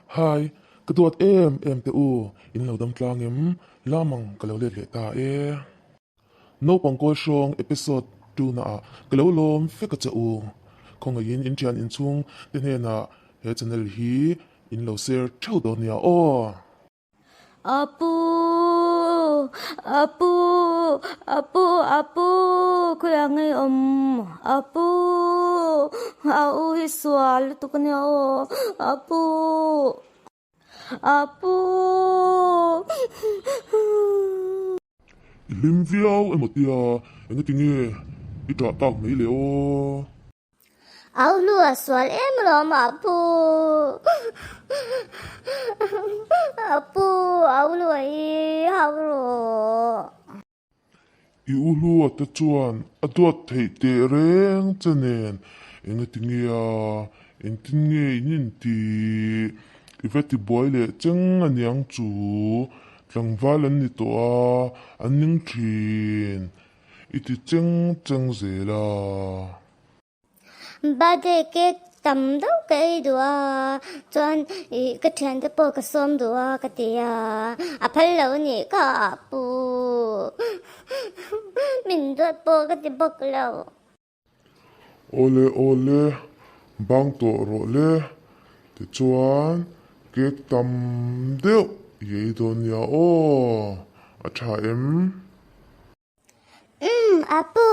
Hai, kedua em TU in lo dam tlang em lamang kalau le ta no pangkol shong episode 2 na kalau lom fe ka u kong yin in tian in chung den he na he channel hi in lo share thau do nia o Apu, apu, apu, kuya ngay apu, au hiswal to kanya apu, apu. lim viao emotia en tinge ita tak mai le o Au lu aswal rom apu, apu, au lu au lu. I ulu at chuan aduat thei te reng chanen en tinge en tinge in ti iveti boile cheng aniang chu tlangwal an ni to an ning thin iti cheng zela Ba de ke tam đâu cái đùa chuan cái chuyện đó bộ cái xóm đùa cái tia à phải lâu nhỉ cả pu mình đùa bộ cái tia bộ cái lâu ole bang to ro le ti chuan ke tam deuh ye don ya o a tha em apu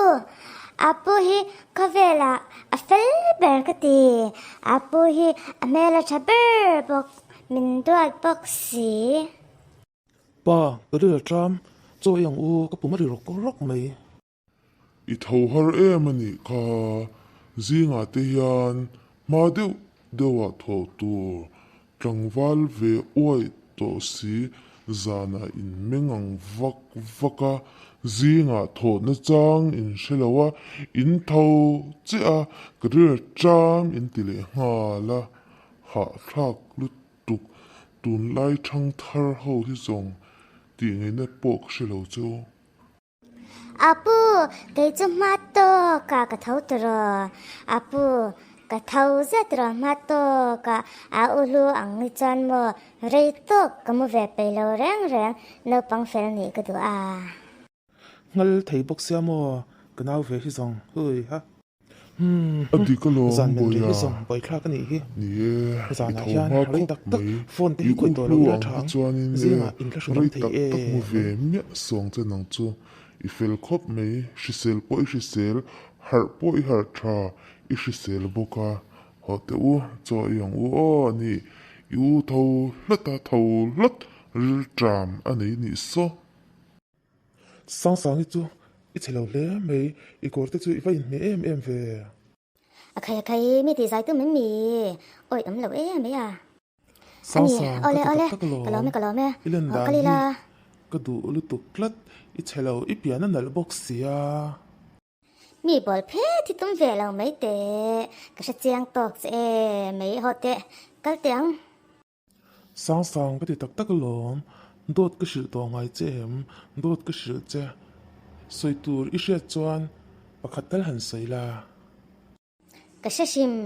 apu hi kavela a fel ber cái tia apu hi a mela chaber bok mình đùa bok si ba cái đứa tram cho yang u cái bụng mà róc mày I thau har em ani kha zinga te hian ma dewa tho tur tlangwal ve oi to si zana in mengang vaka zinga tho na chang in shelawa in thau chia krir cham in tile ngala ha thak lut tuk tun lai thang thar ho hi zong ti ngai na pok shelo chu apu cái chú mắt to cả thấu tờ apu cả thấu rất rồi mắt to cả ulu ang chan mo rei to kamu về pe lo reng no pang fel ni cái đó ngal thei bok sia mo kanau ve hi zong hui ha adi ka lo zan men boya ri zong boi thla ka ni hi nie zan i na thau hian ma rei khop tak tak mai phone te i koi to lo lu la ang thang chuan in zinga in ka shudam rei thei tak tak mu ve mya song chen nang chu i fel khop mai hrisel po i hrisel har po i har tha i hrisel boka ho te u cho yang u o ni i u thau thau lat ril tram ani ni so sang hi chu i chelo le mei i kor te chu i vai me em ve khai mi thì sai tu mình mi ôi ấm lâu mấy sang ole ole ka lo me ilen dan kali hi la ka du lu tu klat i chelo i pian na nal bok sia mi bol phe thì tum về lâu mấy tệ cái sẽ chiang tóc sẽ mấy họ tệ cái tiếng sang ka ti tak tak lom dot ka shil to ngai chem dot ka shil che soi tur i hriat chuan pakhat tal han sei la cái sẽ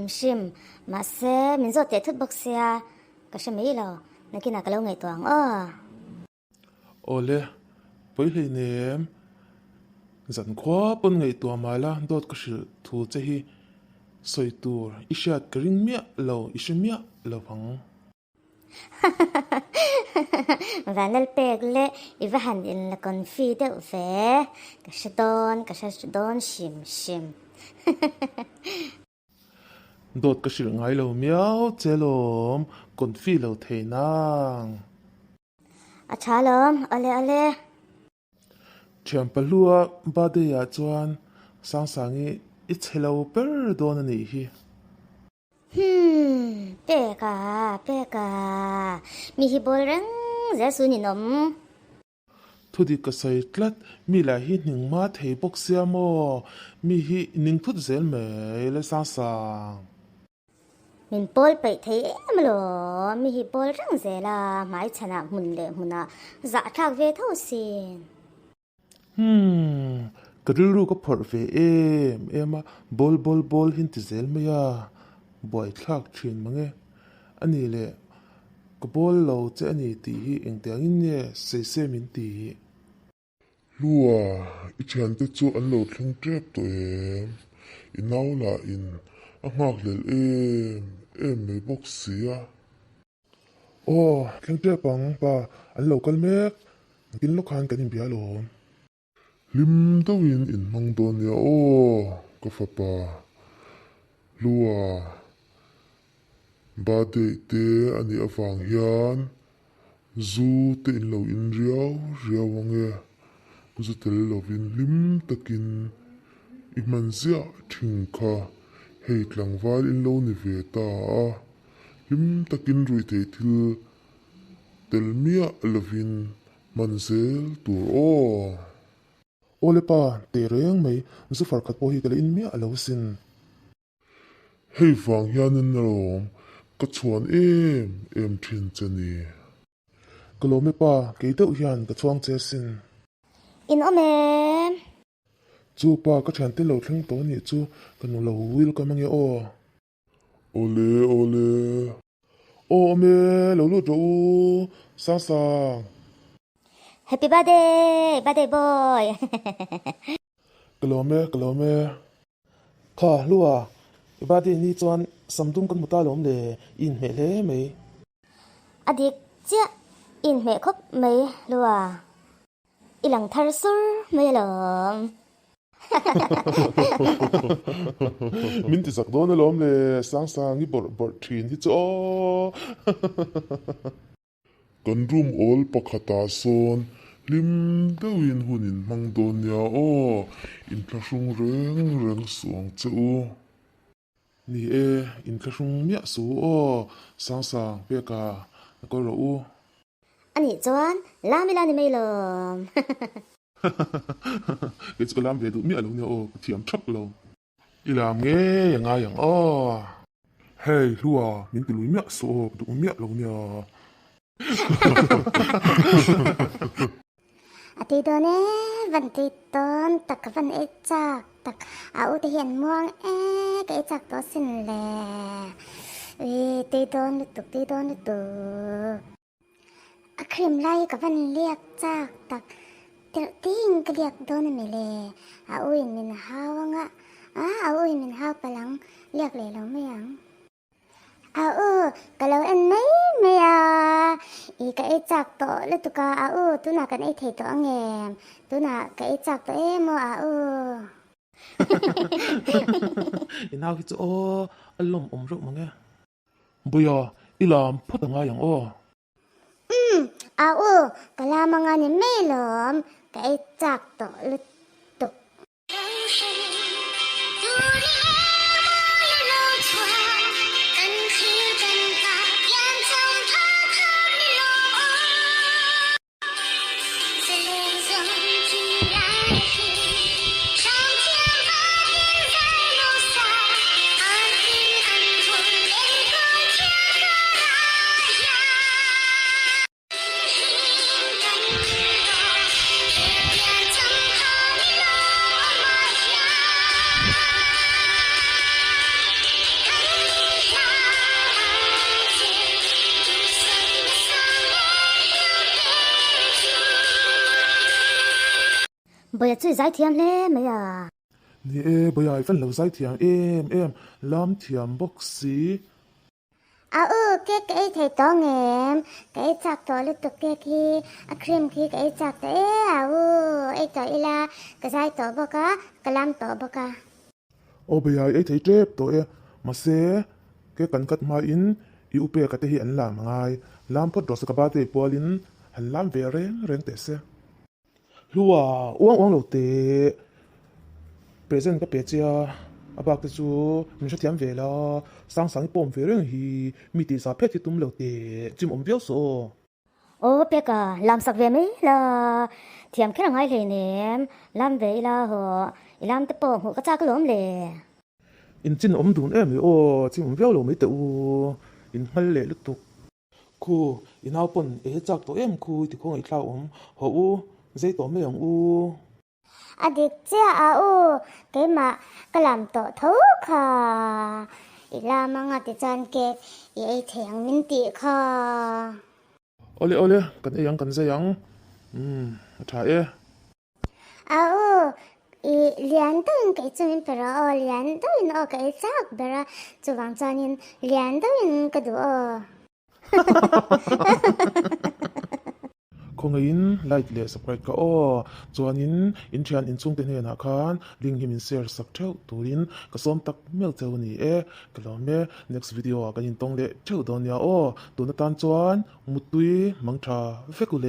sim mà sẽ mình rồi tệ thất bốc xe cái sẽ mấy lâu nên khi nào cái lâu ngày toàn ole poi hlei nem zan khwa pon ngei to ma la dot ka shil thu che hi soi tur i hriat ka ring mia lo i hri mia lo phang và nó bẹc lệ và hành in là còn phi đậu vé cái sẽ đón sim dot ka shil ngai lo miao che lom kon fi lo thei nang à cha lắm ale thiam palua ba de ya chuan sangi i chelo per don ani hi bẹc mi hi bol răng giá su nhìn nấm thudi ka sai tlat mi la hi ning ma thei bok sia mo mi hi ning phut zel me le sang mình bol bị thấy em lo mi hi bol răng dễ là mãi chana mun lệ muna dạ thạc về thâu xin kariru ka phor ve ema bol hin ti zel me ya boy thlak thin mange ani le cái bol lâu chế anh tí hi anh tiếng in nhé xe mình tí lúa ít chán tới chỗ anh lâu thằng trép tụi in nào là in anh ngạc lên em mấy bốc xí à ô khen trép bằng ba anh lâu cái mét kín lúc han cái nhìn bia luôn lim tao in mang đồ nha ô có phải ba lúa ba đệ tế anh ấy vàng hiền zu te in lâu in riau vang nghe zu te lâu in lim takin iman zia thing kha hei tlangwal in lo ni ve ta lim takin rui te thil telmia lovin manzel tur o ô lê pa tê reng mấy zu phar khat po hi cái in mía lâu xin hei vang hianin rom ka chuan em thin chani cái lô mê pa cái đậu hiền cái chuang chế xin in ôm em chú pa cái chán tê lâu thằng tối nhỉ chú cái nó lâu will cái mang nghe ô ole ô mê lâu lâu chú sang sang happy birthday boy cái lô mê khá lúa ba đi ni chuan samdum kan muta lom le in me le mấy adik chia in mẹ khóc mấy lùa ilang thar sur mấy lom min ti sak don lom le sang sang ni bor thin hi cho kan room all pakhata son lim dawin hunin mang don ya o in thlashung reng suang cheu ni e in thlashung mia su o sang sang pe ka ko ro u ani chuan lamilani mấy lom ke chu lam ve du mia lo ne o thiam thap lo ilam nge yang a yang o hey lua min ti lui mia su o du mia lo ne ati do ne van ti ton tak van e chak tak au te hian muang e ke chak to sin le ti don tu a krim lai ka van liak chak tak ting ka liak don me le au in min hawanga au in min haw palang liak le lo me yang kalau en mấy i cái chak to le tu ka tu na kan e the to angem tu na cái chak to e mo inau ki chu o alom ro ma nge buya ilam phot nga yang o kala mga ni melom cái chak to le tu bây giờ chui giải thiam le mấy ni e buya fan lo sai thiam em lam thiam box si cái thầy to ngem cái chak to le tu ke ki a cream ki cái chak te e to ila cái giải to boka cái lam to boka o buya e thei trep to e ma se ke kan kat ma in i upe ka te hi an lam ngai lam phot ros ka ba te polin han lam ve reng te se lua uang lo te present ka pe chia abak te chu min thiam ve la sang pom ve reng hi mi ti sa phet ti tum lo te chim om veo so bé cả làm sạc về mấy là thiam cái ngayเลยnè làm về là họ làm tập bom họ có cha cái lốm lệ in chin om dun em o chim om veo lo mai te u in hal le lu tu khu in hau pon e chak to em khu ti khong i thlau om ho u zai to me yang u adik chia cái mà cái làm tổ thấu khà อีลามังติจันเกอีไอเถียงมินติค่ะ ole kan e yang kan se yang tha e เอาอีเลียนตัวอินก็จะเป็นเปล่าเลียนตัวอินก็จะกเปล่าจะวางจานินเลียนตัวอินก็ดูคงอินไลค์เลสสเปรดก็จวนอินอินเทียนอินซุงเตนเฮนาคานลิงก์หิมินเซียร์สักเท่าตัวอินก็ส้มตักเมลเจ้านี่ก็ลองเม next video กันอินตรงเละเท่าตอนเนี้ยตัวนัตันจวนมุตุยมังชาเฟกุเล